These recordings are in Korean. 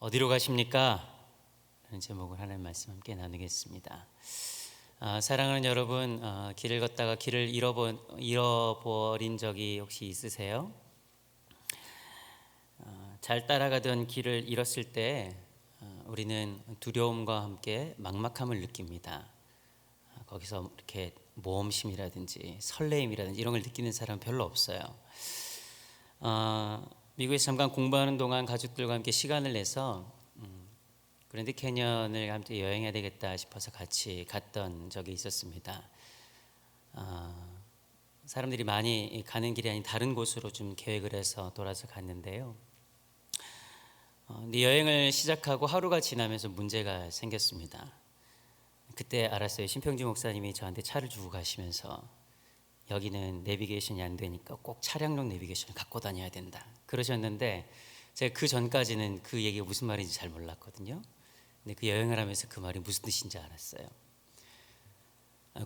어디로 가십니까? 라는 제목을 하나님 말씀 함께 나누겠습니다. 사랑하는 여러분, 길을 걷다가 길을 잃어버린 적이 혹시 있으세요? 잘 따라가던 길을 잃었을 때 우리는 두려움과 함께 막막함을 느낍니다. 거기서 이렇게 모험심이라든지 설레임이라든지 이런 걸 느끼는 사람은 별로 없어요. 미국에서 잠깐 공부하는 동안 가족들과 함께 시간을 내서 그랜드 캐년을 함께 여행해야 되겠다 싶어서 같이 갔던 적이 있었습니다. 사람들이 많이 가는 길이 아닌 다른 곳으로 좀 계획을 해서 돌아서 갔는데요. 여행을 시작하고 하루가 지나면서 문제가 생겼습니다. 그때 알았어요. 신평주 목사님이 저한테 차를 주고 가시면서 여기는 내비게이션이 안 되니까 꼭 차량용 내비게이션을 갖고 다녀야 된다 그러셨는데, 제가 그 전까지는 그 얘기가 무슨 말인지 잘 몰랐거든요. 근데 그 여행을 하면서 그 말이 무슨 뜻인지 알았어요.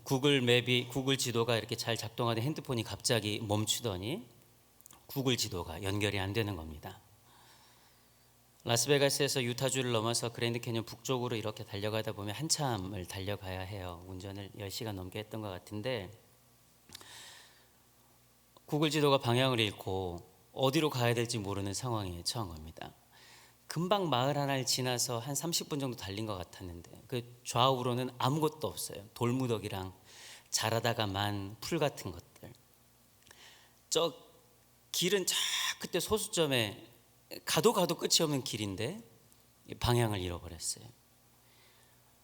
구글 지도가 이렇게 잘 작동하던 핸드폰이 갑자기 멈추더니 구글 지도가 연결이 안 되는 겁니다. 라스베가스에서 유타주를 넘어서 그랜드 캐년 북쪽으로 이렇게 달려가다 보면 한참을 달려가야 해요. 운전을 10시간 넘게 했던 것 같은데, 구글 지도가 방향을 잃고 어디로 가야 될지 모르는 상황에 처한 겁니다. 금방 마을 하나를 지나서 한 30분 정도 달린 것 같았는데 그 좌우로는 아무것도 없어요. 돌무더기랑 자라다가 만 풀 같은 것들. 저 길은 저 그때 소수점에 가도 끝이 없는 길인데 방향을 잃어버렸어요.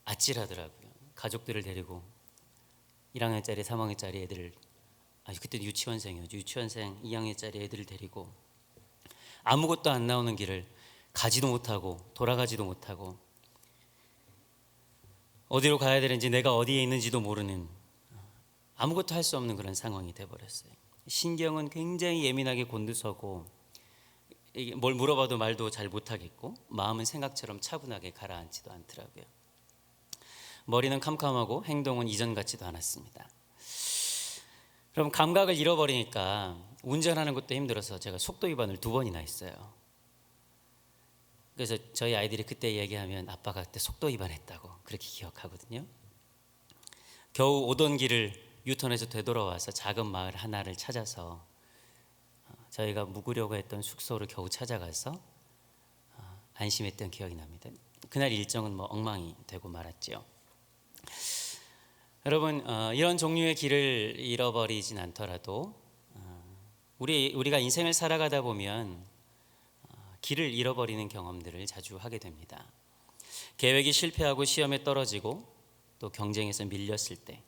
아찔하더라고요. 가족들을 데리고 1학년짜리 3학년짜리 애들을, 그때는 유치원생이었죠. 유치원생 2학년짜리 애들을 데리고 아무것도 안 나오는 길을 가지도 못하고 돌아가지도 못하고 어디로 가야 되는지 내가 어디에 있는지도 모르는, 아무것도 할 수 없는 그런 상황이 돼버렸어요. 신경은 굉장히 예민하게 곤두서고 뭘 물어봐도 말도 잘 못하겠고 마음은 생각처럼 차분하게 가라앉지도 않더라고요. 머리는 캄캄하고 행동은 이전 같지도 않았습니다. 그럼 감각을 잃어버리니까 운전하는 것도 힘들어서 제가 속도 위반을 2번이나 했어요. 그래서 저희 아이들이 그때 얘기하면 아빠가 그때 속도 위반했다고 그렇게 기억하거든요. 겨우 오던 길을 유턴해서 되돌아와서 작은 마을 하나를 찾아서 저희가 묵으려고 했던 숙소를 겨우 찾아가서 안심했던 기억이 납니다. 그날 일정은 엉망이 되고 말았죠. 여러분, 이런 종류의 길을 잃어버리진 않더라도 우리가 인생을 살아가다 보면 길을 잃어버리는 경험들을 자주 하게 됩니다. 계획이 실패하고 시험에 떨어지고 또 경쟁에서 밀렸을 때,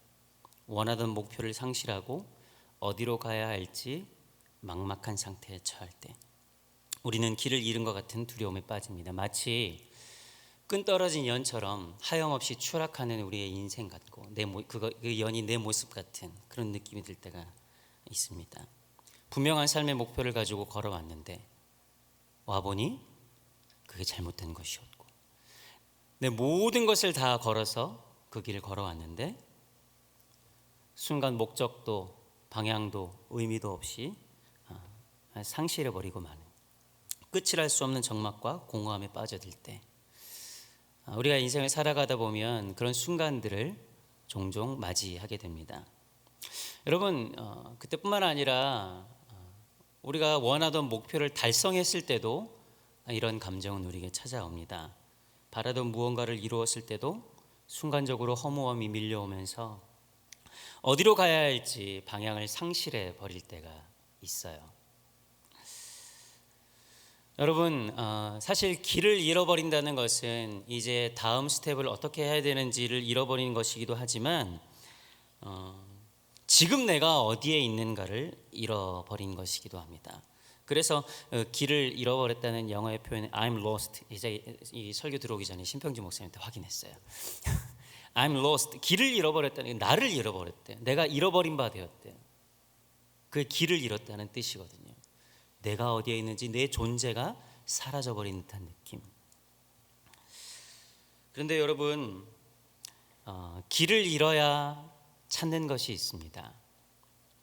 원하던 목표를 상실하고 어디로 가야 할지 막막한 상태에 처할 때 우리는 길을 잃은 것 같은 두려움에 빠집니다. 마치 끈 떨어진 연처럼 하염없이 추락하는 우리의 인생 같고 그 연이 내 모습 같은 그런 느낌이 들 때가 있습니다. 분명한 삶의 목표를 가지고 걸어왔는데 와보니 그게 잘못된 것이었고, 내 모든 것을 다 걸어서 그 길을 걸어왔는데 순간 목적도 방향도 의미도 없이 상실해버리고 마는, 끝을 알 수 없는 적막과 공허함에 빠져들 때 우리가 인생을 살아가다 보면 그런 순간들을 종종 맞이하게 됩니다. 여러분, 그때뿐만 아니라 우리가 원하던 목표를 달성했을 때도 이런 감정은 우리에게 찾아옵니다. 바라던 무언가를 이루었을 때도 순간적으로 허무함이 밀려오면서 어디로 가야 할지 방향을 상실해 버릴 때가 있어요. 여러분, 사실 길을 잃어버린다는 것은 이제 다음 스텝을 어떻게 해야 되는지를 잃어버리는 것이기도 하지만 지금 내가 어디에 있는가를 잃어버린 것이기도 합니다. 그래서 길을 잃어버렸다는 영어의 표현 I'm lost, 이제 이 설교 들어오기 전에 신평주 목사님한테 확인했어요. I'm lost, 길을 잃어버렸다는 게 나를 잃어버렸대. 내가 잃어버린 바 되었대. 그 길을 잃었다는 뜻이거든요. 내가 어디에 있는지 내 존재가 사라져버린 듯한 느낌. 그런데 여러분, 길을 잃어야 찾는 것이 있습니다.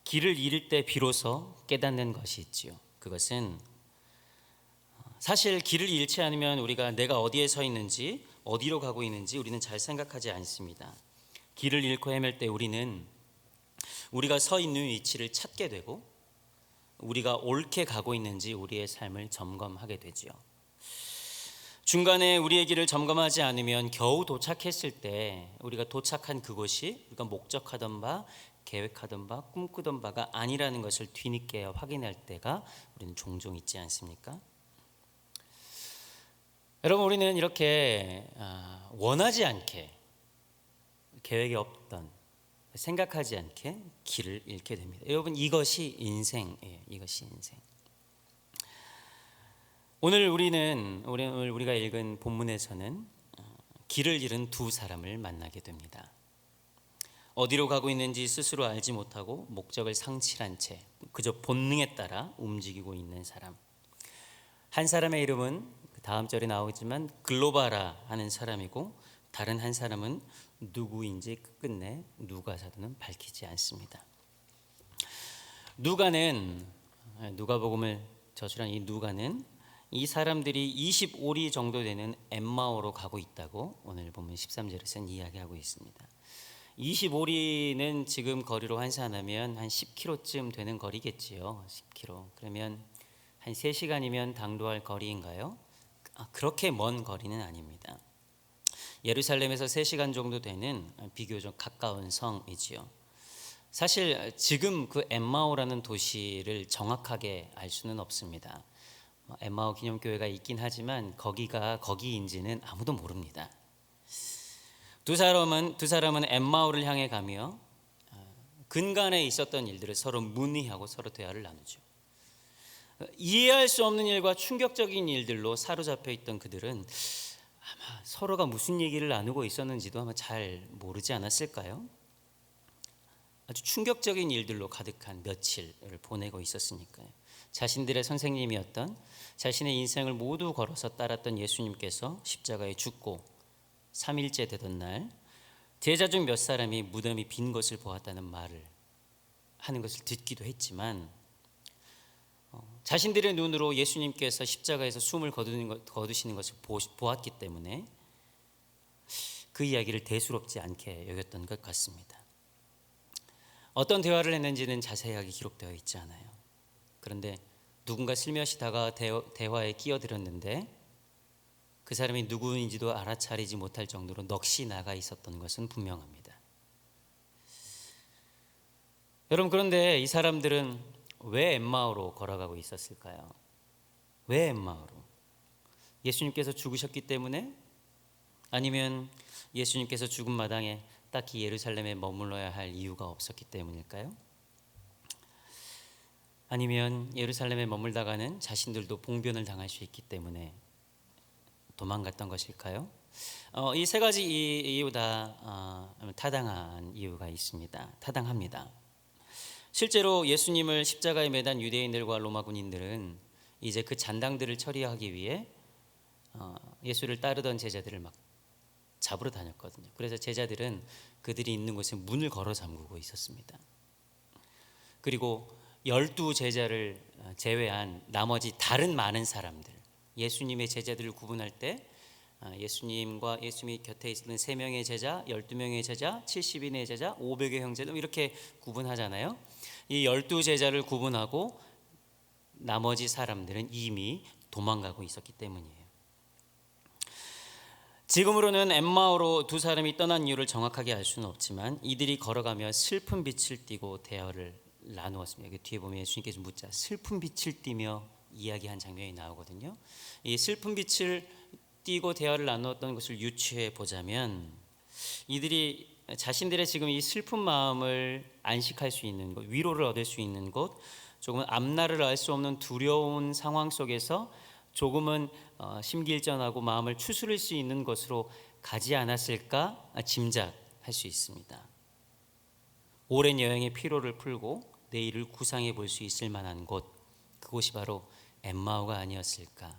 길을 잃을 때 비로소 깨닫는 것이 있지요. 그것은 사실 길을 잃지 않으면 우리가 내가 어디에 서 있는지, 어디로 가고 있는지 우리는 잘 생각하지 않습니다. 길을 잃고 헤맬 때 우리는 우리가 서 있는 위치를 찾게 되고 우리가 옳게 가고 있는지 우리의 삶을 점검하게 되죠. 중간에 우리의 길을 점검하지 않으면 겨우 도착했을 때 우리가 도착한 그곳이 우리가 목적하던 바, 계획하던 바, 꿈꾸던 바가 아니라는 것을 뒤늦게 확인할 때가 우리는 종종 있지 않습니까? 여러분, 우리는 이렇게 원하지 않게, 계획이 없던, 생각하지 않게 길을 잃게 됩니다. 여러분, 이것이 인생이에요. 이것이 인생. 오늘 우리가 읽은 본문에서는 길을 잃은 두 사람을 만나게 됩니다. 어디로 가고 있는지 스스로 알지 못하고 목적을 상실한 채 그저 본능에 따라 움직이고 있는 사람. 한 사람의 이름은 다음 절에 나오지만 글로바라 하는 사람이고, 다른 한 사람은 누구인지 끝끝내 누가사도는 밝히지 않습니다. 누가복음을 저술한 이 누가는 이 사람들이 25리 정도 되는 엠마오로 가고 있다고 오늘 보면 13절에서는 이야기하고 있습니다. 25리는 지금 거리로 환산하면 한 10km쯤 되는 거리겠지요. 10km. 그러면 한 3시간이면 당도할 거리인가요? 그렇게 먼 거리는 아닙니다. 예루살렘에서 3시간 정도 되는 비교적 가까운 성이지요. 사실 지금 그 엠마오라는 도시를 정확하게 알 수는 없습니다. 엠마오 기념교회가 있긴 하지만 거기가 거기인지는 아무도 모릅니다. 두 사람은 엠마오를 향해 가며 근간에 있었던 일들을 서로 문의하고 서로 대화를 나누죠. 이해할 수 없는 일과 충격적인 일들로 사로잡혀 있던 그들은 아마 서로가 무슨 얘기를 나누고 있었는지도 아마 잘 모르지 않았을까요? 아주 충격적인 일들로 가득한 며칠을 보내고 있었으니까요. 자신들의 선생님이었던, 자신의 인생을 모두 걸어서 따랐던 예수님께서 십자가에 죽고 3일째 되던 날 제자 중 몇 사람이 무덤이 빈 것을 보았다는 말을 하는 것을 듣기도 했지만, 자신들의 눈으로 예수님께서 십자가에서 숨을 거두시는 것을 보았기 때문에 그 이야기를 대수롭지 않게 여겼던 것 같습니다. 어떤 대화를 했는지는 자세하게 기록되어 있지 않아요. 그런데 누군가 슬며시 다가 대화에 끼어들었는데 그 사람이 누구인지도 알아차리지 못할 정도로 넋이 나가 있었던 것은 분명합니다. 여러분, 그런데 이 사람들은 왜 엠마오로 걸어가고 있었을까요? 왜 엠마오로? 예수님께서 죽으셨기 때문에? 아니면 예수님께서 죽은 마당에 딱히 예루살렘에 머물러야 할 이유가 없었기 때문일까요? 아니면 예루살렘에 머물다가는 자신들도 봉변을 당할 수 있기 때문에 도망갔던 것일까요? 이 세 가지 이유 다 타당한 이유가 있습니다. 타당합니다. 실제로 예수님을 십자가에 매단 유대인들과 로마 군인들은 이제 그 잔당들을 처리하기 위해 예수를 따르던 제자들을 막 잡으러 다녔거든요. 그래서 제자들은 그들이 있는 곳에 문을 걸어 잠그고 있었습니다. 그리고 12제자를 제외한 나머지 다른 많은 사람들, 예수님의 제자들을 구분할 때 예수님과 예수님 곁에 있는 3명의 제자, 12명의 제자, 70인의 제자, 500의 형제들 이렇게 구분하잖아요. 이 12제자를 구분하고 나머지 사람들은 이미 도망가고 있었기 때문이에요. 지금으로는 엠마오로 두 사람이 떠난 이유를 정확하게 알 수는 없지만 이들이 걸어가며 슬픈 빛을 띠고 대화를 나누었습니다. 여기 뒤에 보면 예수님께서 묻자 슬픈 빛을 띠며 이야기한 장면이 나오거든요. 이 슬픈 빛을 띠고 대화를 나누었던 것을 유추해 보자면 이들이 자신들의 지금 이 슬픈 마음을 안식할 수 있는 곳, 위로를 얻을 수 있는 곳, 조금은 앞날을 알 수 없는 두려운 상황 속에서 조금은 심기일전하고 마음을 추스릴 수 있는 곳으로 가지 않았을까 짐작할 수 있습니다. 오랜 여행의 피로를 풀고 내일을 구상해 볼 수 있을 만한 곳, 그곳이 바로 엠마오가 아니었을까,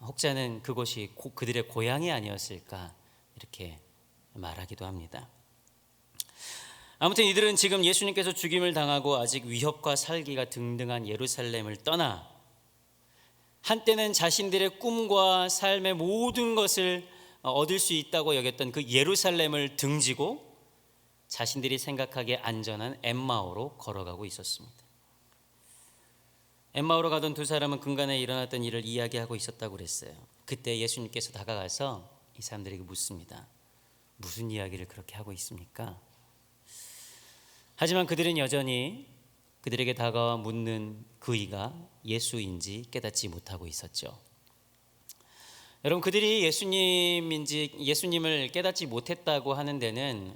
혹자는 그곳이 그들의 고향이 아니었을까 이렇게 말하기도 합니다. 아무튼 이들은 지금 예수님께서 죽임을 당하고 아직 위협과 살기가 등등한 예루살렘을 떠나 한때는 자신들의 꿈과 삶의 모든 것을 얻을 수 있다고 여겼던 그 예루살렘을 등지고 자신들이 생각하기에 안전한 엠마오로 걸어가고 있었습니다. 엠마오로 가던 두 사람은 근간에 일어났던 일을 이야기하고 있었다고 그랬어요. 그때 예수님께서 다가가서 이 사람들에게 묻습니다. 무슨 이야기를 그렇게 하고 있습니까? 하지만 그들은 여전히 그들에게 다가와 묻는 그이가 예수인지 깨닫지 못하고 있었죠. 여러분, 그들이 예수님을 깨닫지 못했다고 하는 데는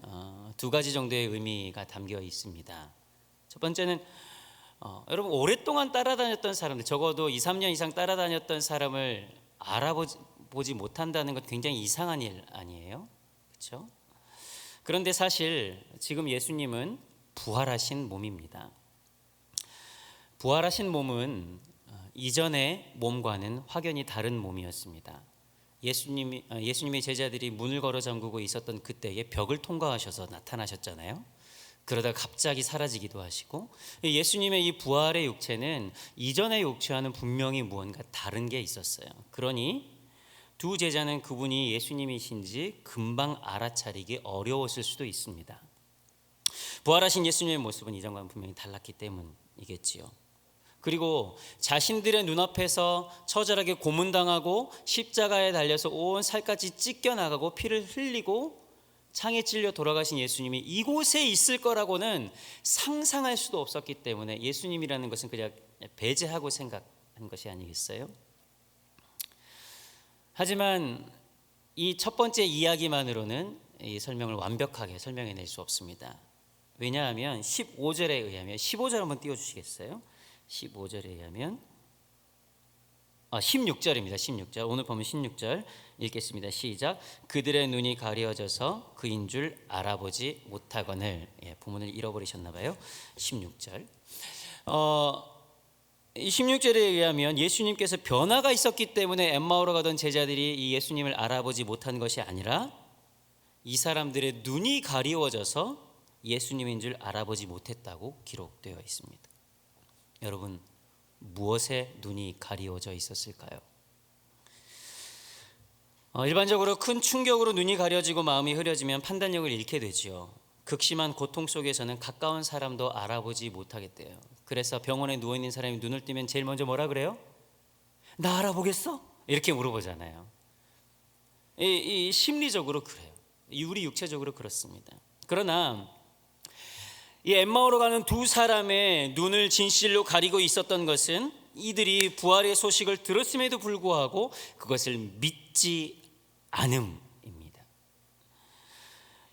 두 가지 정도의 의미가 담겨 있습니다. 첫 번째는 여러분, 오랫동안 따라다녔던 사람들, 적어도 2, 3년 이상 따라다녔던 사람을 알아보지 못한다는 건 굉장히 이상한 일 아니에요? 그렇죠? 그런데 사실 지금 예수님은 부활하신 몸입니다. 부활하신 몸은 이전의 몸과는 확연히 다른 몸이었습니다. 예수님의 제자들이 문을 걸어 잠그고 있었던 그때에 벽을 통과하셔서 나타나셨잖아요. 그러다 갑자기 사라지기도 하시고, 예수님의 이 부활의 육체는 이전의 육체와는 분명히 무언가 다른 게 있었어요. 그러니 두 제자는 그분이 예수님이신지 금방 알아차리기 어려웠을 수도 있습니다. 부활하신 예수님의 모습은 이전과는 분명히 달랐기 때문이겠지요. 그리고 자신들의 눈앞에서 처절하게 고문당하고 십자가에 달려서 온 살까지 찢겨나가고 피를 흘리고 창에 찔려 돌아가신 예수님이 이곳에 있을 거라고는 상상할 수도 없었기 때문에 예수님이라는 것은 그냥 배제하고 생각한 것이 아니겠어요? 하지만 이 첫 번째 이야기만으로는 이 설명을 완벽하게 설명해낼 수 없습니다. 왜냐하면 15절에 의하면, 15절 한번 띄워주시겠어요? 15절에 의하면 16절입니다. 16절. 오늘 보면 16절 읽겠습니다. 시작. 그들의 눈이 가려져서 그인 줄 알아보지 못하거늘. 본문을 잃어버리셨나 봐요. 16절. 이 16절에 의하면 예수님께서 변화가 있었기 때문에 엠마오로 가던 제자들이 이 예수님을 알아보지 못한 것이 아니라 이 사람들의 눈이 가리워져서 예수님인 줄 알아보지 못했다고 기록되어 있습니다. 여러분, 무엇에 눈이 가리워져 있었을까요? 일반적으로 큰 충격으로 눈이 가려지고 마음이 흐려지면 판단력을 잃게 되지요. 극심한 고통 속에서는 가까운 사람도 알아보지 못하겠대요. 그래서 병원에 누워있는 사람이 눈을 뜨면 제일 먼저 뭐라 그래요? 나 알아보겠어? 이렇게 물어보잖아요. 이 심리적으로 그래요. 우리 육체적으로 그렇습니다. 그러나 이 엠마오로 가는 두 사람의 눈을 진실로 가리고 있었던 것은 이들이 부활의 소식을 들었음에도 불구하고 그것을 믿지 않음입니다.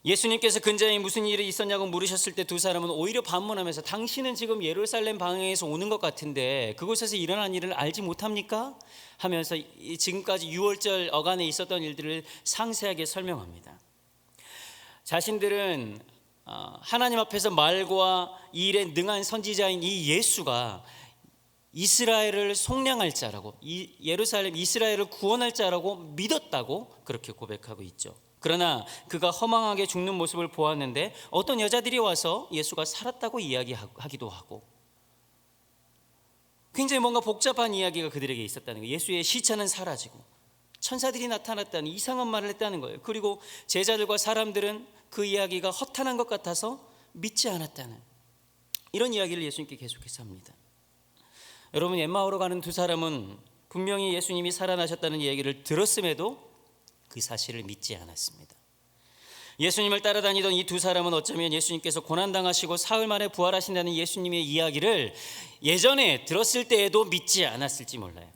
예수님께서 근자에 무슨 일이 있었냐고 물으셨을 때 두 사람은 오히려 반문하면서 당신은 지금 예루살렘 방향에서 오는 것 같은데 그곳에서 일어난 일을 알지 못합니까? 하면서 지금까지 유월절 어간에 있었던 일들을 상세하게 설명합니다. 자신들은 하나님 앞에서 말과 일에 능한 선지자인 이 예수가 이스라엘을 속량할 자라고, 예루살렘 이스라엘을 구원할 자라고 믿었다고 그렇게 고백하고 있죠. 그러나 그가 허망하게 죽는 모습을 보았는데 어떤 여자들이 와서 예수가 살았다고 이야기하기도 하고, 굉장히 뭔가 복잡한 이야기가 그들에게 있었다는 거예요. 예수의 시체는 사라지고 천사들이 나타났다는 이상한 말을 했다는 거예요. 그리고 제자들과 사람들은 그 이야기가 허탄한 것 같아서 믿지 않았다는, 이런 이야기를 예수님께 계속해서 합니다. 여러분, 엠마오로 가는 두 사람은 분명히 예수님이 살아나셨다는 이야기를 들었음에도 그 사실을 믿지 않았습니다. 예수님을 따라다니던 이 두 사람은 어쩌면 예수님께서 고난당하시고 사흘 만에 부활하신다는 예수님의 이야기를 예전에 들었을 때에도 믿지 않았을지 몰라요.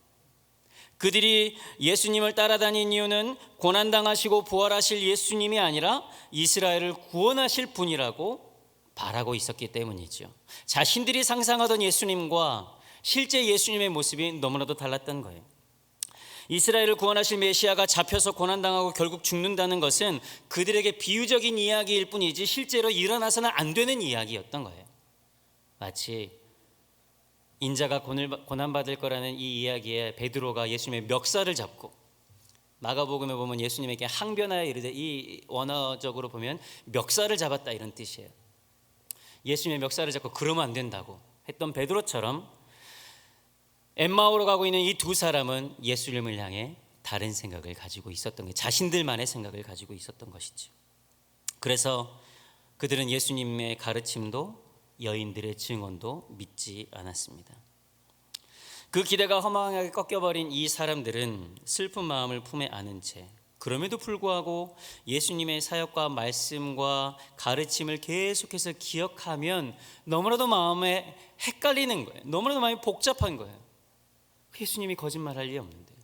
그들이 예수님을 따라다닌 이유는 고난당하시고 부활하실 예수님이 아니라 이스라엘을 구원하실 분이라고 바라고 있었기 때문이죠. 자신들이 상상하던 예수님과 실제 예수님의 모습이 너무나도 달랐던 거예요. 이스라엘을 구원하실 메시아가 잡혀서 고난당하고 결국 죽는다는 것은 그들에게 비유적인 이야기일 뿐이지 실제로 일어나서는 안 되는 이야기였던 거예요. 마치 인자가 고난받을 거라는 이 이야기에 베드로가 예수님의 멱살을 잡고, 마가복음에 보면 예수님에게 항변하여 이르되, 이 원어적으로 보면 멱살을 잡았다 이런 뜻이에요. 예수님의 멱살을 잡고 그러면 안 된다고 했던 베드로처럼 엠마오로 가고 있는 이 두 사람은 예수님을 향해 다른 생각을 가지고 있었던 게 자신들만의 생각을 가지고 있었던 것이죠. 그래서 그들은 예수님의 가르침도 여인들의 증언도 믿지 않았습니다. 그 기대가 허망하게 꺾여버린 이 사람들은 슬픈 마음을 품에 안은 채 그럼에도 불구하고 예수님의 사역과 말씀과 가르침을 계속해서 기억하면 너무나도 마음에 헷갈리는 거예요. 너무나도 마음이 복잡한 거예요. 예수님이 거짓말할 리 없는데,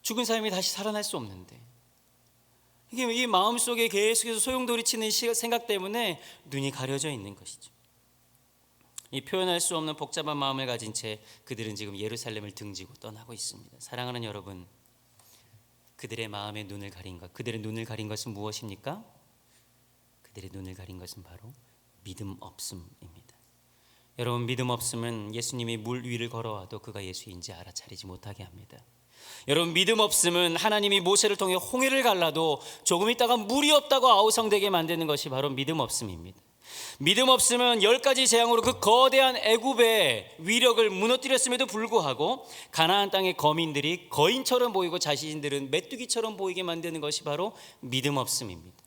죽은 사람이 다시 살아날 수 없는데, 이게 이 마음속에 계속해서 소용돌이치는 생각 때문에 눈이 가려져 있는 것이죠. 이 표현할 수 없는 복잡한 마음을 가진 채 그들은 지금 예루살렘을 등지고 떠나고 있습니다. 사랑하는 여러분, 그들의 마음의 눈을 가린 것, 그들의 눈을 가린 것은 무엇입니까? 그들의 눈을 가린 것은 바로 믿음 없음입니다. 여러분, 믿음 없음은 예수님이 물 위를 걸어와도 그가 예수인지 알아차리지 못하게 합니다. 여러분, 믿음 없음은 하나님이 모세를 통해 홍해를 갈라도 조금 있다가 물이 없다고 아우성되게 만드는 것이 바로 믿음 없음입니다. 믿음 없음은 10가지 재앙으로 그 거대한 애굽의 위력을 무너뜨렸음에도 불구하고 가나안 땅의 거민들이 거인처럼 보이고 자신들은 메뚜기처럼 보이게 만드는 것이 바로 믿음 없음입니다.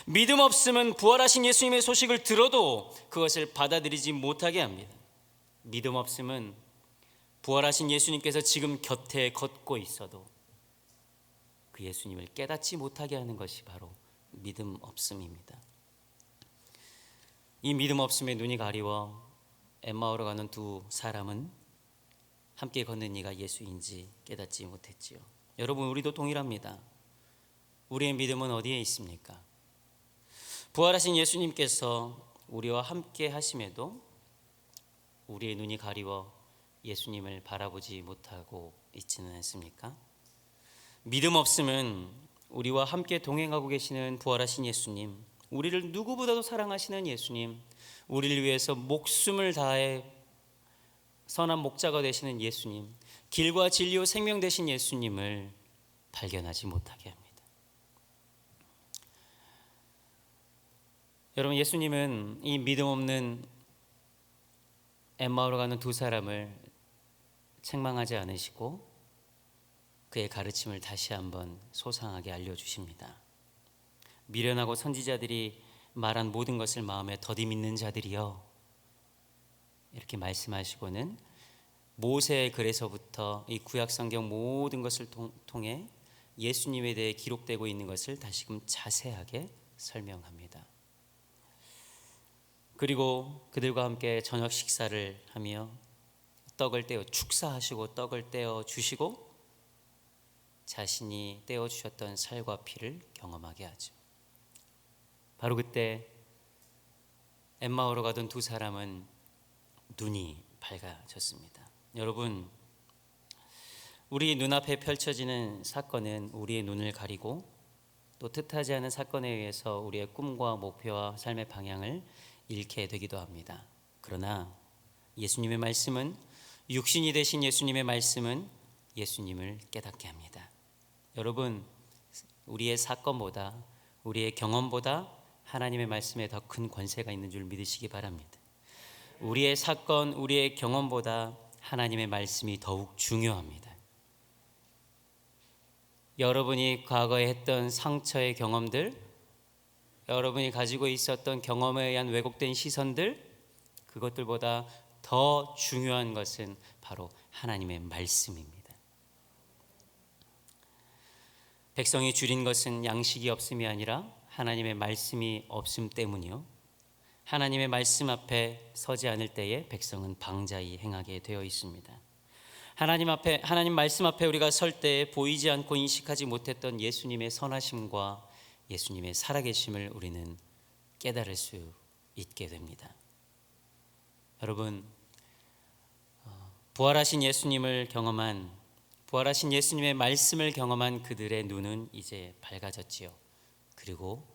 믿음 없음은 부활하신 예수님의 소식을 들어도 그것을 받아들이지 못하게 합니다. 믿음 없음은 부활하신 예수님께서 지금 곁에 걷고 있어도 그 예수님을 깨닫지 못하게 하는 것이 바로 믿음 없음입니다. 이 믿음 없음에 눈이 가리워 엠마오로 가는 두 사람은 함께 걷는 이가 예수인지 깨닫지 못했지요. 여러분, 우리도 동일합니다. 우리의 믿음은 어디에 있습니까? 부활하신 예수님께서 우리와 함께 하심에도 우리의 눈이 가리워 예수님을 바라보지 못하고 있지는 않습니까? 믿음 없음은 우리와 함께 동행하고 계시는 부활하신 예수님, 우리를 누구보다도 사랑하시는 예수님, 우리를 위해서 목숨을 다해 선한 목자가 되시는 예수님, 길과 진리와 생명 되신 예수님을 발견하지 못하게 합니다. 여러분, 예수님은 이 믿음 없는 엠마오로 가는 두 사람을 책망하지 않으시고 그의 가르침을 다시 한번 소상하게 알려주십니다. 미련하고 선지자들이 말한 모든 것을 마음에 더디 믿는 자들이여, 이렇게 말씀하시고는 모세의 글에서부터 이 구약 성경 모든 것을 통해 예수님에 대해 기록되고 있는 것을 다시금 자세하게 설명합니다. 그리고 그들과 함께 저녁 식사를 하며 떡을 떼어 축사하시고 떡을 떼어 주시고 자신이 떼어 주셨던 살과 피를 경험하게 하죠. 바로 그때 엠마오로 가던 두 사람은 눈이 밝아졌습니다. 여러분, 우리 눈앞에 펼쳐지는 사건은 우리의 눈을 가리고 또 뜻하지 않은 사건에 의해서 우리의 꿈과 목표와 삶의 방향을 잃게 되기도 합니다. 그러나 예수님의 말씀은, 육신이 되신 예수님의 말씀은 예수님을 깨닫게 합니다. 여러분, 우리의 사건보다, 우리의 경험보다 하나님의 말씀에 더 큰 권세가 있는 줄 믿으시기 바랍니다. 우리의 사건, 우리의 경험보다 하나님의 말씀이 더욱 중요합니다. 여러분이 과거에 했던 상처의 경험들, 여러분이 가지고 있었던 경험에 의한 왜곡된 시선들, 그것들보다 더 중요한 것은 바로 하나님의 말씀입니다. 백성이 줄인 것은 양식이 없음이 아니라 하나님의 말씀이 없음 때문이요, 하나님의 말씀 앞에 서지 않을 때에 백성은 방자히 행하게 되어 있습니다. 하나님 말씀 앞에 우리가 설 때에 보이지 않고 인식하지 못했던 예수님의 선하심과 예수님의 살아계심을 우리는 깨달을 수 있게 됩니다. 여러분, 부활하신 예수님을 경험한, 부활하신 예수님의 말씀을 경험한 그들의 눈은 이제 밝아졌지요. 그리고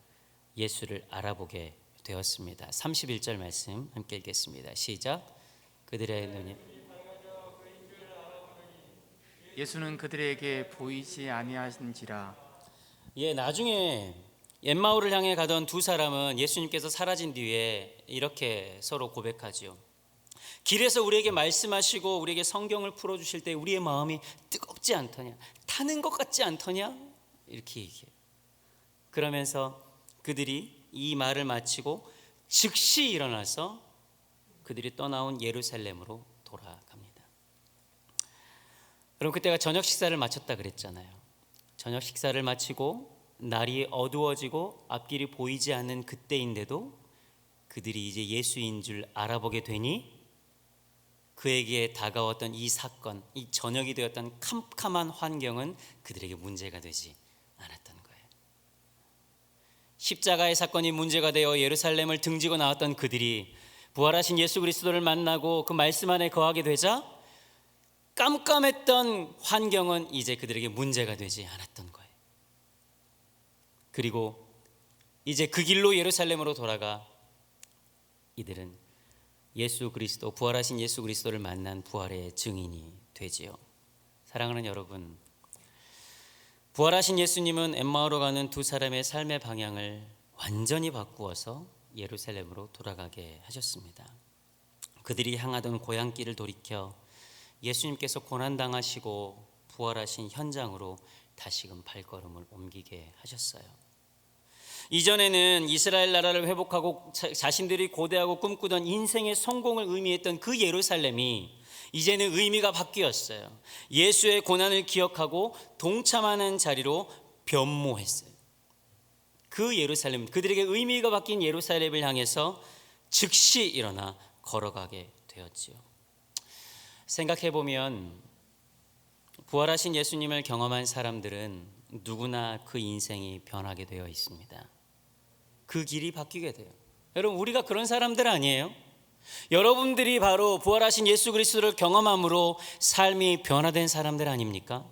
예수를 알아보게 되었습니다. 31절 말씀 함께 읽겠습니다. 시작. 그들의 눈이 예수는 그들에게 보이지 아니하신지라. 나중에 엠마오를 향해 가던 두 사람은 예수님께서 사라진 뒤에 이렇게 서로 고백하지요. 길에서 우리에게 말씀하시고 우리에게 성경을 풀어주실 때 우리의 마음이 뜨겁지 않더냐, 타는 것 같지 않더냐, 이렇게 얘기해요. 그러면서 그들이 이 말을 마치고 즉시 일어나서 그들이 떠나온 예루살렘으로 돌아갑니다. 여러분, 그때가 저녁 식사를 마쳤다 그랬잖아요. 저녁 식사를 마치고 날이 어두워지고 앞길이 보이지 않는 그때인데도 그들이 이제 예수인 줄 알아보게 되니 그에게 다가왔던 이 사건, 이 저녁이 되었던 캄캄한 환경은 그들에게 문제가 되지 않았던 거예요. 십자가의 사건이 문제가 되어 예루살렘을 등지고 나왔던 그들이 부활하신 예수 그리스도를 만나고 그 말씀 안에 거하게 되자 깜깜했던 환경은 이제 그들에게 문제가 되지 않았던 거예요. 그리고 이제 그 길로 예루살렘으로 돌아가 이들은 예수 그리스도, 부활하신 예수 그리스도를 만난 부활의 증인이 되지요. 사랑하는 여러분, 부활하신 예수님은 엠마오로 가는 두 사람의 삶의 방향을 완전히 바꾸어서 예루살렘으로 돌아가게 하셨습니다. 그들이 향하던 고향길을 돌이켜 예수님께서 고난당하시고 부활하신 현장으로 다시금 발걸음을 옮기게 하셨어요. 이전에는 이스라엘 나라를 회복하고 자신들이 고대하고 꿈꾸던 인생의 성공을 의미했던 그 예루살렘이 이제는 의미가 바뀌었어요. 예수의 고난을 기억하고 동참하는 자리로 변모했어요. 그 예루살렘, 그들에게 의미가 바뀐 예루살렘을 향해서 즉시 일어나 걸어가게 되었지요. 생각해보면 부활하신 예수님을 경험한 사람들은 누구나 그 인생이 변하게 되어 있습니다. 그 길이 바뀌게 돼요. 여러분, 우리가 그런 사람들 아니에요? 여러분들이 바로 부활하신 예수 그리스도를 경험함으로 삶이 변화된 사람들 아닙니까?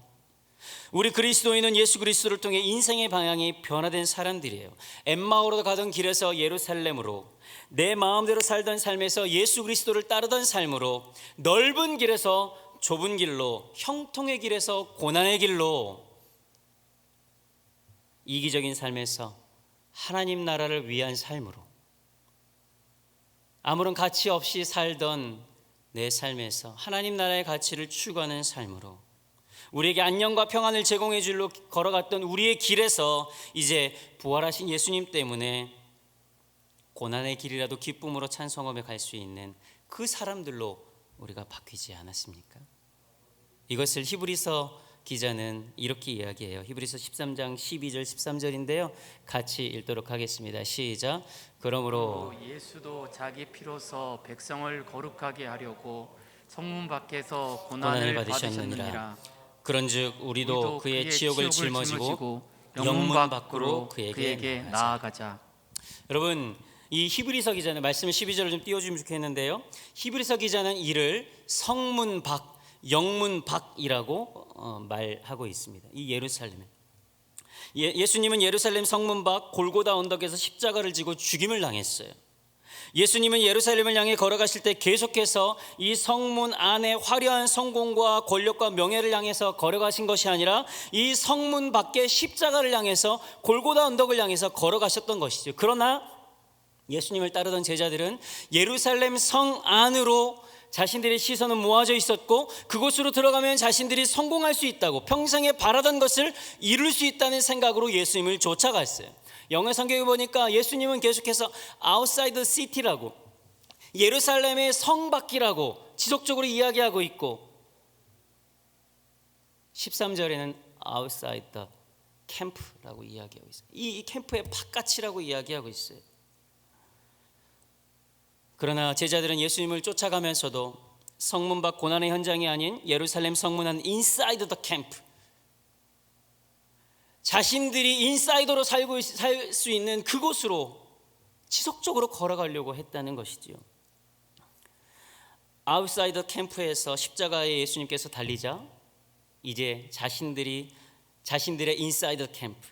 우리 그리스도인은 예수 그리스도를 통해 인생의 방향이 변화된 사람들이에요. 엠마오로 가던 길에서 예루살렘으로, 내 마음대로 살던 삶에서 예수 그리스도를 따르던 삶으로, 넓은 길에서 좁은 길로, 형통의 길에서 고난의 길로, 이기적인 삶에서 하나님 나라를 위한 삶으로, 아무런 가치 없이 살던 내 삶에서 하나님 나라의 가치를 추구하는 삶으로, 우리에게 안녕과 평안을 제공해 줄로 걸어갔던 우리의 길에서 이제 부활하신 예수님 때문에 고난의 길이라도 기쁨으로 찬송하며 갈 수 있는 그 사람들로 우리가 바뀌지 않았습니까? 이것을 히브리서 기자는 이렇게 이야기해요. 히브리서 13장 12절 13절인데요. 같이 읽도록 하겠습니다. 시작. 그러므로 예수도 자기 피로서 백성을 거룩하게 하려고 성문 밖에서 고난을 받으셨느니라. 그런즉 우리도 그의 치욕을 짊어지고 영문 밖으로 그에게 나아가자. 여러분, 이 히브리서 기자는 말씀 12절을 좀 띄워주면 좋겠는데요. 히브리서 기자는 이를 성문 밖, 영문 밖이라고 말하고 있습니다. 이 예루살렘에 예수님은 예루살렘 성문 밖 골고다 언덕에서 십자가를 지고 죽임을 당했어요. 예수님은 예루살렘을 향해 걸어가실 때 계속해서 이 성문 안에 화려한 성공과 권력과 명예를 향해서 걸어가신 것이 아니라 이 성문 밖에 십자가를 향해서 골고다 언덕을 향해서 걸어가셨던 것이죠. 그러나 예수님을 따르던 제자들은 예루살렘 성 안으로 자신들의 시선은 모아져 있었고 그곳으로 들어가면 자신들이 성공할 수 있다고, 평생에 바라던 것을 이룰 수 있다는 생각으로 예수님을 쫓아갔어요. 영어 성경에 보니까 예수님은 계속해서 outside the city라고, 예루살렘의 성 밖이라고 지속적으로 이야기하고 있고, 13절에는 outside the camp라고 이야기하고 있어요. 이 캠프의 바깥이라고 이야기하고 있어요. 그러나 제자들은 예수님을 쫓아가면서도 성문 밖 고난의 현장이 아닌 예루살렘 성문 안 inside the camp, 자신들이 인사이더로 살 수 있는 그곳으로 지속적으로 걸어가려고 했다는 것이지요. 아웃사이더 캠프에서 십자가에 예수님께서 달리자 이제 자신들의 인사이더 캠프,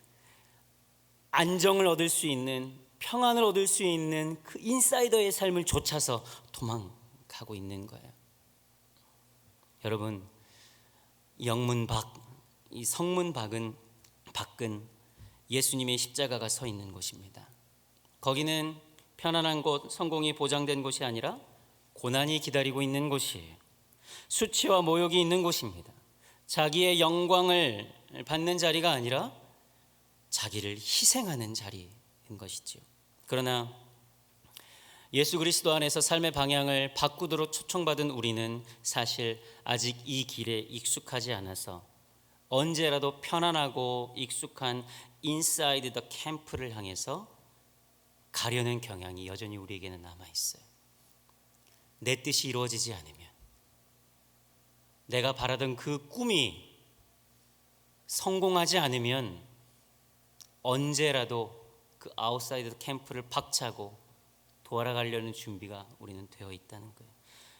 안정을 얻을 수 있는, 평안을 얻을 수 있는 그 인사이더의 삶을 쫓아서 도망가고 있는 거예요. 여러분, 영문 밖, 이 성문 밖은 예수님의 십자가가 서 있는 곳입니다. 거기는 편안한 곳, 성공이 보장된 곳이 아니라 고난이 기다리고 있는 곳이에요. 수치와 모욕이 있는 곳입니다. 자기의 영광을 받는 자리가 아니라 자기를 희생하는 자리인 것이지요. 그러나 예수 그리스도 안에서 삶의 방향을 바꾸도록 초청받은 우리는 사실 아직 이 길에 익숙하지 않아서 언제라도 편안하고 익숙한 인사이드 더 캠프를 향해서 가려는 경향이 여전히 우리에게는 남아 있어요. 내 뜻이 이루어지지 않으면, 내가 바라던 그 꿈이 성공하지 않으면 언제라도 그 아웃사이드 캠프를 박차고 돌아가려는 준비가 우리는 되어 있다는 거예요.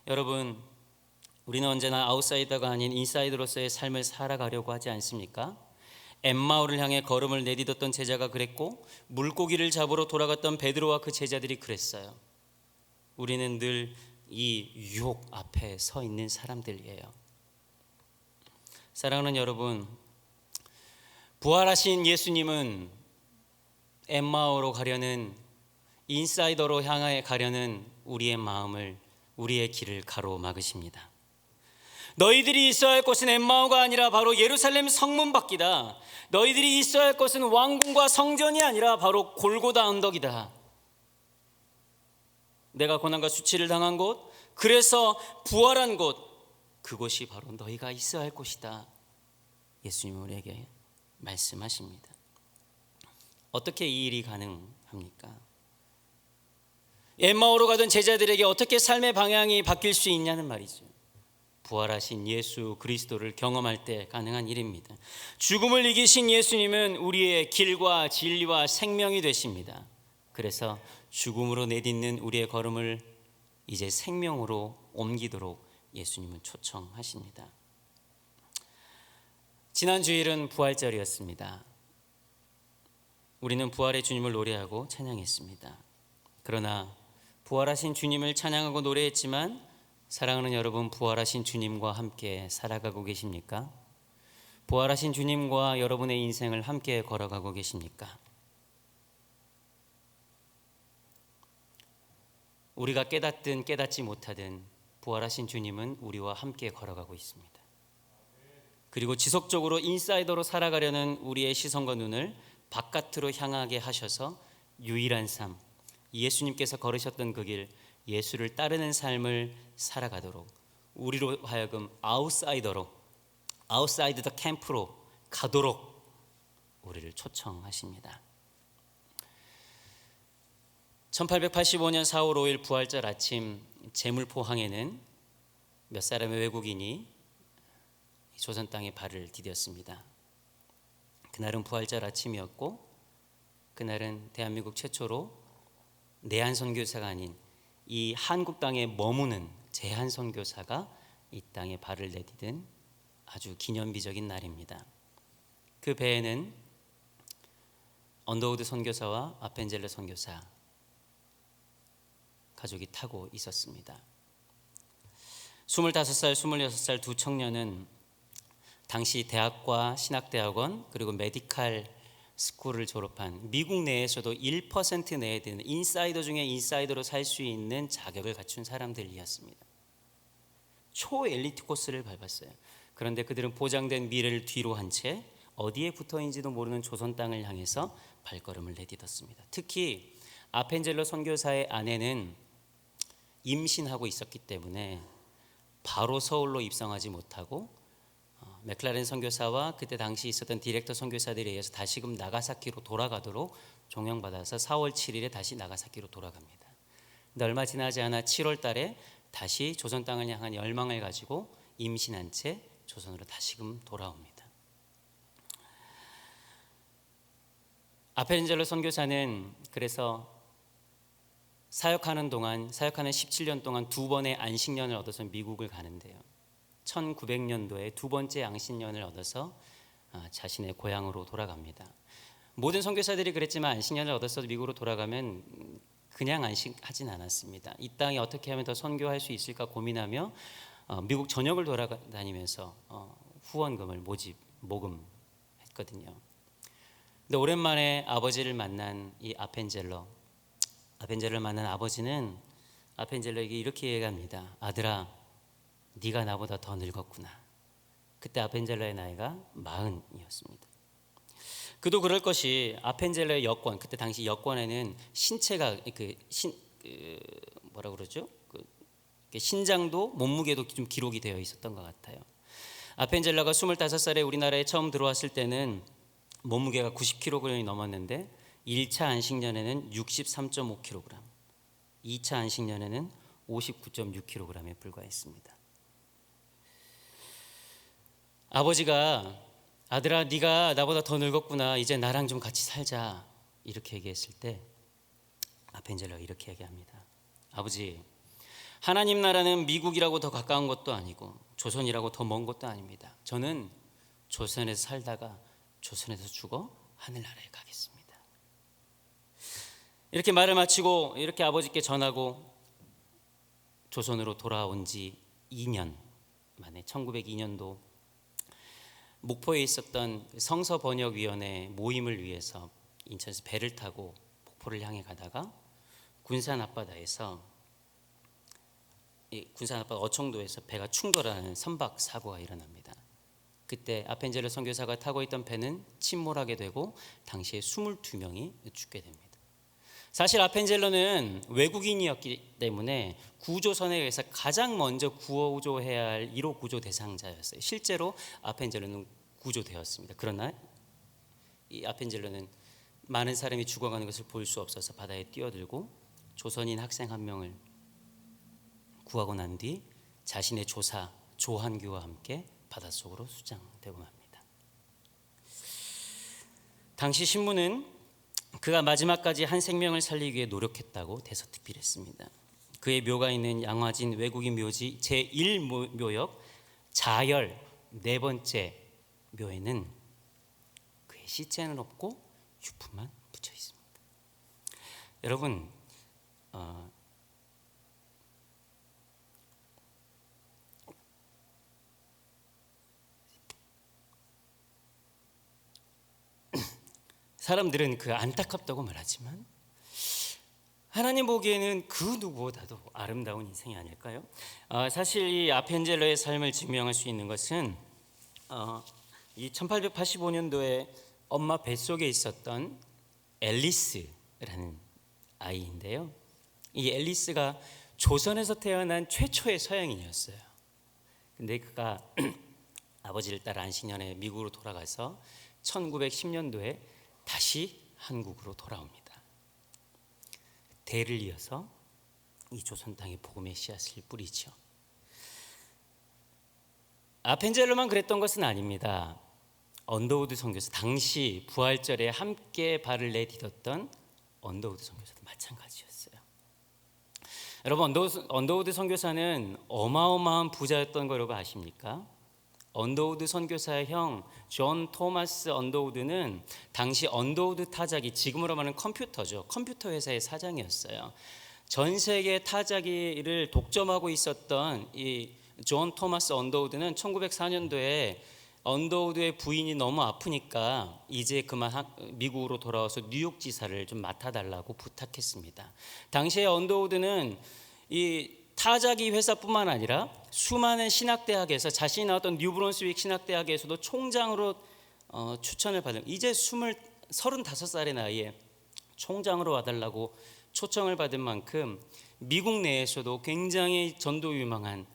여러분, 우리는 언제나 아웃사이더가 아닌 인사이더로서의 삶을 살아가려고 하지 않습니까? 엠마오를 향해 걸음을 내딛었던 제자가 그랬고, 물고기를 잡으러 돌아갔던 베드로와 그 제자들이 그랬어요. 우리는 늘 이 유혹 앞에 서 있는 사람들이에요. 사랑하는 여러분, 부활하신 예수님은 엠마오로 가려는, 인사이더로 향해 가려는 우리의 마음을, 우리의 길을 가로막으십니다. 너희들이 있어야 할 곳은 엠마오가 아니라 바로 예루살렘 성문 밖이다. 너희들이 있어야 할 곳은 왕궁과 성전이 아니라 바로 골고다 언덕이다. 내가 고난과 수치를 당한 곳, 그래서 부활한 곳, 그곳이 바로 너희가 있어야 할 곳이다. 예수님은 우리에게 말씀하십니다. 어떻게 이 일이 가능합니까? 엠마오로 가던 제자들에게 어떻게 삶의 방향이 바뀔 수 있냐는 말이죠. 부활하신 예수 그리스도를 경험할 때 가능한 일입니다. 죽음을 이기신 예수님은 우리의 길과 진리와 생명이 되십니다. 그래서 죽음으로 내딛는 우리의 걸음을 이제 생명으로 옮기도록 예수님은 초청하십니다. 지난 주일은 부활절이었습니다. 우리는 부활의 주님을 노래하고 찬양했습니다. 그러나 부활하신 주님을 찬양하고 노래했지만, 사랑하는 여러분, 부활하신 주님과 함께 살아가고 계십니까? 부활하신 주님과 여러분의 인생을 함께 걸어가고 계십니까? 우리가 깨닫든 깨닫지 못하든 부활하신 주님은 우리와 함께 걸어가고 있습니다. 그리고 지속적으로 인사이더로 살아가려는 우리의 시선과 눈을 바깥으로 향하게 하셔서 유일한 삶, 예수님께서 걸으셨던 그 길, 예수를 따르는 삶을 살아가도록, 우리로 하여금 아웃사이더 더 캠프로 가도록 우리를 초청하십니다. 1885년 4월 5일 부활절 아침, 제물포항에는 몇 사람의 외국인이 조선 땅에 발을 디뎠습니다. 그날은 부활절 아침이었고, 그날은 대한민국 최초로 내한 선교사가 아닌 이 한국 땅에 머무는 제한 선교사가 이 땅에 발을 내디딘 아주 기념비적인 날입니다. 그 배에는 언더우드 선교사와 아펜젤러 선교사 가족이 타고 있었습니다. 25살, 26살 두 청년은 당시 대학과 신학대학원 그리고 메디칼 스쿨을 졸업한, 미국 내에서도 1% 내에 드는 인사이더 중에 인사이더로 살 수 있는 자격을 갖춘 사람들이었습니다. 초엘리트 코스를 밟았어요. 그런데 그들은 보장된 미래를 뒤로 한 채 어디에 붙어있는지도 모르는 조선 땅을 향해서 발걸음을 내딛었습니다. 특히 아펜젤러 선교사의 아내는 임신하고 있었기 때문에 바로 서울로 입성하지 못하고 맥클라렌 선교사와 그때 당시 있었던 디렉터 선교사들에 의해서 다시금 나가사키로 돌아가도록 종영받아서 4월 7일에 다시 나가사키로 돌아갑니다. 근데 얼마 지나지 않아 7월 달에 다시 조선 땅을 향한 열망을 가지고 임신한 채 조선으로 다시금 돌아옵니다. 아펜젤러 선교사는 그래서 사역하는 17년 동안 두 번의 안식년을 얻어서 미국을 가는데요. 1900년도에 두 번째 안식년을 얻어서 자신의 고향으로 돌아갑니다. 모든 선교사들이 그랬지만 안식년을 얻어서 미국으로 돌아가면 그냥 안식하진 않았습니다. 이 땅에 어떻게 하면 더 선교할 수 있을까 고민하며 미국 전역을 돌아다니면서 후원금을 모금했거든요. 근데 오랜만에 아버지를 만난 이 아펜젤러를 만난 아버지는 아펜젤러에게 이렇게 얘기합니다. 아들아, 네가 나보다 더 늙었구나. 그때 아펜젤러의 나이가 40이었습니다. 그도 그럴 것이 아펜젤러의 여권, 그때 당시 여권에는 신체가 뭐라 그러죠? 신장도 몸무게도 좀 기록이 되어 있었던 것 같아요. 아펜젤러가 25살에 우리나라에 처음 들어왔을 때는 몸무게가 90kg이 넘었는데 1차 안식년에는 63.5kg, 2차 안식년에는 59.6kg에 불과했습니다. 아버지가 아들아, 네가 나보다 더 늙었구나. 이제 나랑 좀 같이 살자. 이렇게 얘기했을 때 아펜젤러가 이렇게 얘기합니다. 아버지, 하나님 나라는 미국이라고 더 가까운 것도 아니고 조선이라고 더 먼 것도 아닙니다. 저는 조선에서 살다가 조선에서 죽어 하늘나라에 가겠습니다. 이렇게 말을 마치고 이렇게 아버지께 전하고 조선으로 돌아온 지 2년 만에 1902년도 목포에 있었던 성서번역위원회 모임을 위해서 인천에서 배를 타고 목포를 향해 가다가 군산 앞바다에서 군산 앞바다 어청도에서 배가 충돌하는 선박 사고가 일어납니다. 그때 아펜젤러 선교사가 타고 있던 배는 침몰하게 되고 당시에 22명이 죽게 됩니다. 사실 아펜젤러는 외국인이었기 때문에 구조선에 의해서 가장 먼저 구조해야 할 1호 구조 대상자였어요. 실제로 아펜젤러는 구조되었습니다. 그러나 이 아펜젤러는 많은 사람이 죽어가는 것을 볼 수 없어서 바다에 뛰어들고 조선인 학생 한 명을 구하고 난 뒤 자신의 조사 조한규와 함께 바닷속으로 수장되고 맙니다. 당시 신문은 그가 마지막까지 한 생명을 살리기 위해 노력했다고 대서특필했습니다. 그의 묘가 있는 양화진 외국인 묘지 제1묘역 자열 4번째 묘에는 그의 시체는 없고 유품만 붙여 있습니다. 여러분, 사람들은 그 안타깝다고 말하지만 하나님 보기에는 그 누구보다도 아름다운 인생이 아닐까요? 사실 이 아펜젤러의 삶을 증명할 수 있는 것은 이 1885년도에 엄마 뱃속에 있었던 앨리스라는 아이인데요. 이 앨리스가 조선에서 태어난 최초의 서양인이었어요. 근데 그가 아버지를 따라 안식년에 미국으로 돌아가서 1910년도에 다시 한국으로 돌아옵니다. 대를 이어서 이 조선 땅에 복음의 씨앗을 뿌리죠. 아펜젤러만 그랬던 것은 아닙니다. 언더우드 선교사, 당시 부활절에 함께 발을 내디뎠던 언더우드 선교사도 마찬가지였어요. 여러분, 언더우드 선교사는 어마어마한 부자였던 거 여러분 아십니까? 언더우드 선교사의 형 존 토마스 언더우드는 당시 언더우드 타자기, 지금으로 말하는 컴퓨터죠. 컴퓨터 회사의 사장이었어요. 전 세계 타자기를 독점하고 있었던 이 존 토마스 언더우드는 1904년도에 언더우드의 부인이 너무 아프니까 이제 그만 미국으로 돌아와서 뉴욕 지사를 좀 맡아달라고 부탁했습니다. 당시에 언더우드는 이 타자기 회사뿐만 아니라 수많은 신학대학에서 자신이 나왔던 뉴브론스윅 신학대학에서도 총장으로 추천을 받은, 이제 35살의 나이에 총장으로 와달라고 초청을 받은 만큼 미국 내에서도 굉장히 전도 유망한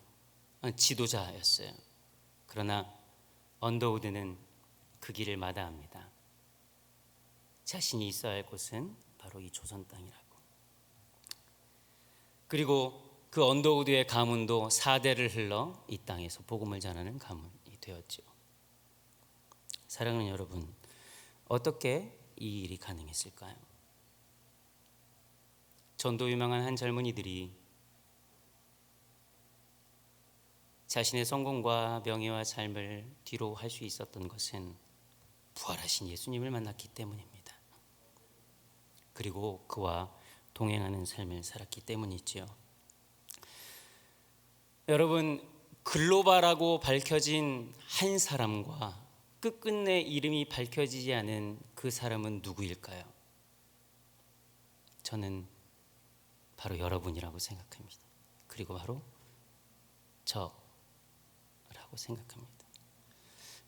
지도자였어요. 그러나 언더우드는 그 길을 마다합니다. 자신이 있어야 할 곳은 바로 이 조선 땅이라고. 그리고 그 언더우드의 가문도 4대를 흘러 이 땅에서 복음을 전하는 가문이 되었죠. 사랑하는 여러분, 어떻게 이 일이 가능했을까요? 전도 유망한 한 젊은이들이 자신의 성공과 명예와 삶을 뒤로 할 수 있었던 것은 부활하신 예수님을 만났기 때문입니다. 그리고 그와 동행하는 삶을 살았기 때문이지요. 여러분, 글로벌하고 밝혀진 한 사람과 끝끝내 이름이 밝혀지지 않은 그 사람은 누구일까요? 저는 바로 여러분이라고 생각합니다. 그리고 바로 저라고 생각합니다.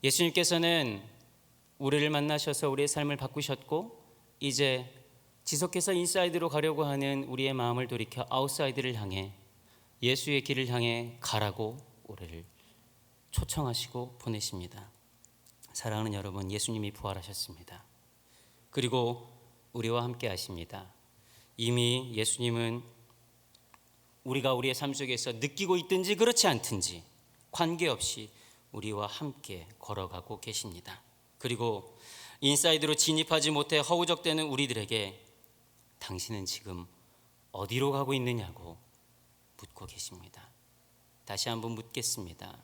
예수님께서는 우리를 만나셔서 우리의 삶을 바꾸셨고 이제 지속해서 인사이드로 가려고 하는 우리의 마음을 돌이켜 아웃사이드를 향해 예수의 길을 향해 가라고 우리를 초청하시고 보내십니다. 사랑하는 여러분, 예수님이 부활하셨습니다. 그리고 우리와 함께 하십니다. 이미 예수님은 우리가 우리의 삶 속에서 느끼고 있든지 그렇지 않든지 관계없이 우리와 함께 걸어가고 계십니다. 그리고 인사이드로 진입하지 못해 허우적대는 우리들에게 당신은 지금 어디로 가고 있느냐고 묻고 계십니다. 다시 한번 묻겠습니다.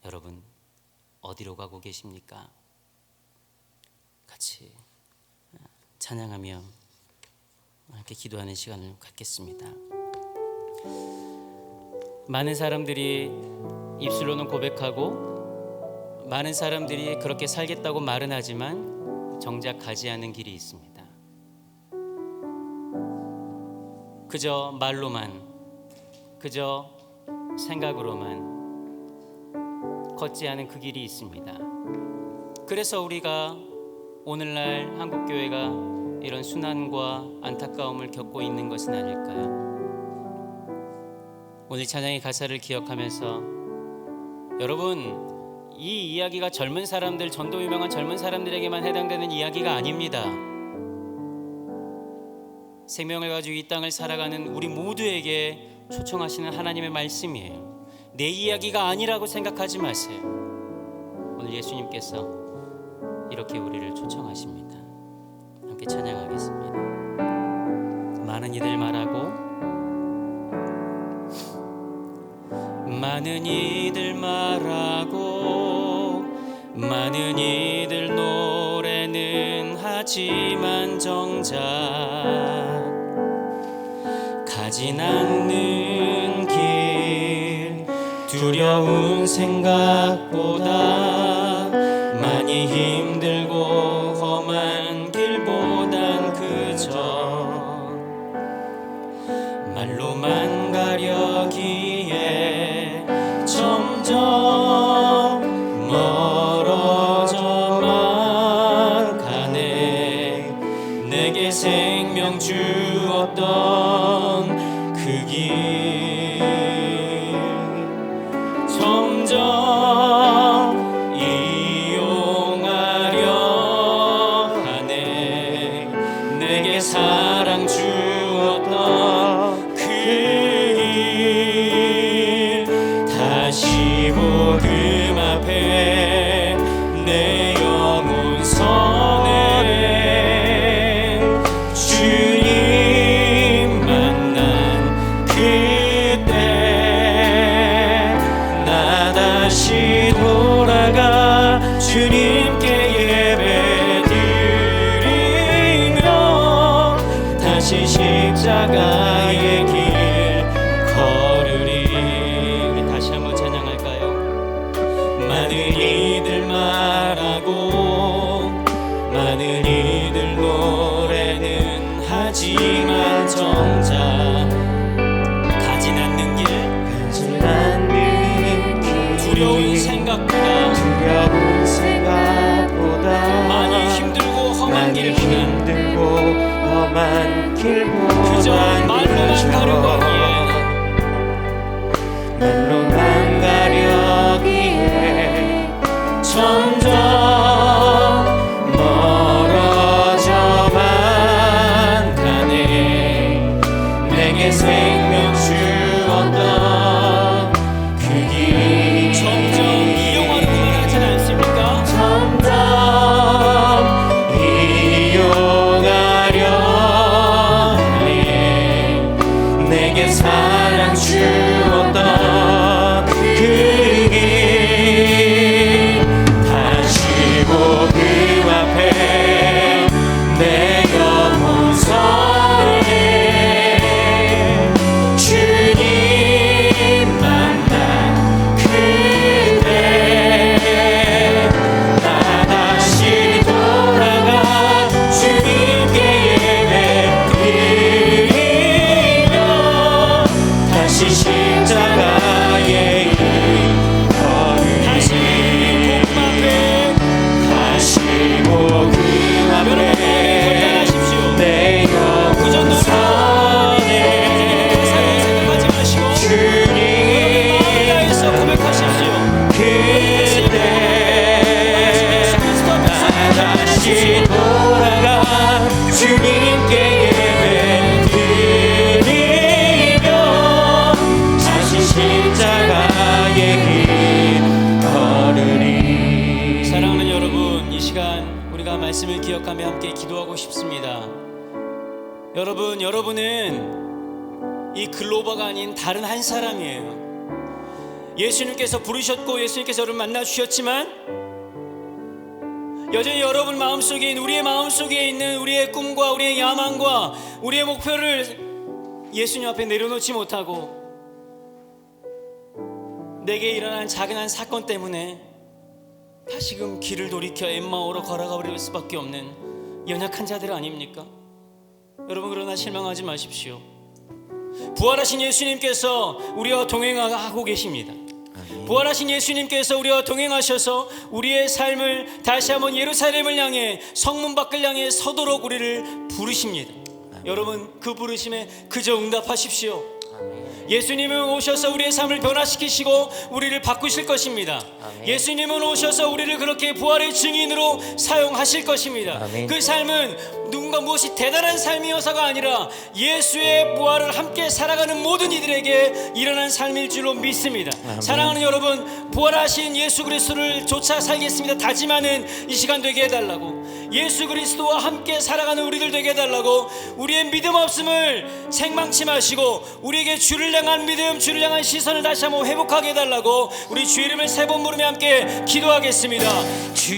여러분, 어디로 가고 계십니까? 같이 찬양하며 함께 기도하는 시간을 갖겠습니다. 많은 사람들이 입술로는 고백하고 많은 사람들이 그렇게 살겠다고 말은 하지만 정작 가지 않는 길이 있습니다. 그저 말로만, 그저 생각으로만 걷지 않은 그 길이 있습니다. 그래서 우리가 오늘날 한국교회가 이런 순환과 안타까움을 겪고 있는 것은 아닐까요? 오늘 찬양의 가사를 기억하면서 여러분, 이 이야기가 젊은 사람들, 전도 유명한 젊은 사람들에게만 해당되는 이야기가 아닙니다. 생명을 가지고 이 땅을 살아가는 우리 모두에게 초청하시는 하나님의 말씀이에요. 내 이야기가 아니라고 생각하지 마세요. 오늘 예수님께서 이렇게 우리를 초청하십니다. 함께 찬양하겠습니다. 많은 이들 말하고 많은 이들 말하고 많은 이들 노래는 하지만 정작 가진 않는 길 두려운 생각보다 많이 힘들고 험한 길보단 그저 말로만 가려기에 점점 멀어져만 가네. 내게 생명 주었던 그 길 점점 이용하려 하네. 내게 사랑 주었던 그 일 다시 복음 앞에 내 영혼 선해. 주님 만난 그때 나 다시 돌아가 주님께 예배드리며 다시 십자가의 길 걸으리. 우리 다시 한번 찬양할까요? 많은 이들 말하고 많은 이들 노래는 하지만 정작 가진 않는 길 두려운 생각보다 많이 힘들고 험한 길보다 그저 말로만 가려고 하기에 점점 멀어져만 가네. 내게 생명 주었던 그 길 점점 이용하려고 하진 않습니까? 점점 이용하려 하네. 생각하며 함께 기도하고 싶습니다. 여러분은 이 글로버가 아닌 다른 한 사람이에요. 예수님께서 부르셨고 예수님께서 여러분 만나주셨지만 여전히 여러분 마음속에 있는, 우리의 마음속에 있는 우리의 꿈과 우리의 야망과 우리의 목표를 예수님 앞에 내려놓지 못하고 내게 일어난 작은 한 사건 때문에 다시금 길을 돌이켜 엠마오로 걸어가 버릴 수밖에 없는 연약한 자들 아닙니까? 여러분, 그러나 실망하지 마십시오. 부활하신 예수님께서 우리와 동행하고 계십니다. 부활하신 예수님께서 우리와 동행하셔서 우리의 삶을 다시 한번 예루살렘을 향해, 성문 밖을 향해 서도록 우리를 부르십니다. 여러분, 그 부르심에 그저 응답하십시오. 예수님은 오셔서 우리의 삶을 변화시키시고 우리를 바꾸실 것입니다. 예수님은 오셔서 우리를 그렇게 부활의 증인으로 사용하실 것입니다. 그 삶은 누군가 무엇이 대단한 삶이어서가 아니라 예수의 부활을 함께 살아가는 모든 이들에게 일어난 삶일 줄로 믿습니다. 사랑하는 여러분, 부활하신 예수 그리스도를 쫓아 살겠습니다 다짐하는 이 시간 되게 해달라고, 예수 그리스도와 함께 살아가는 우리들 되게 해달라고, 우리의 믿음 없음을 생망치 마시고 우리에게 주를 향한 믿음, 주를 향한 시선을 다시 한번 회복하게 해달라고 우리 주 이름을 세 번 부르며 함께 기도하겠습니다. 주